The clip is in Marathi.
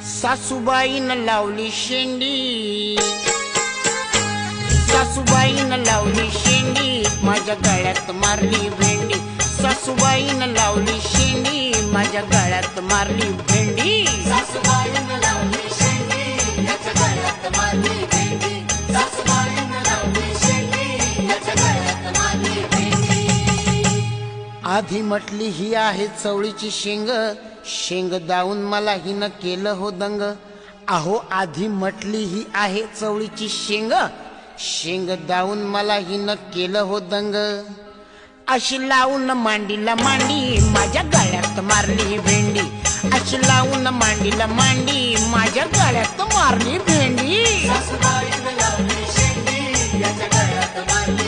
सासूबाईनं लावली शेंडी, सासूबाईनं लावली शेंडी, माझ्या गळ्यात मारली भेंडी. सासूबाईनं लावली शेंडी, माझ्या गळ्यात मारली भेंडी. सासूबाईनं लावली शेंडी, याच्या गळ्यात मारली भेंडी. सासूबाईनं लावली शेंडी, याच्या गळ्यात मारली भेंडी. आधी म्हटली ही आहे चवळीची शेंग, शेंग दावून मला हिनं केलं हो दंग. अहो आधी म्हटली ही आहे चवळीची शेंग, शेंग दावून मला हिनं केलं हो दंग. अशी लावून मांडीला मांडी, माझ्या गळ्यात मारली भेंडी. अशी लावून मांडीला मांडी, माझ्या गळ्यात मारली भेंडी. सासूबाईनं लावली शेंडी, याच्या गळ्यात मारली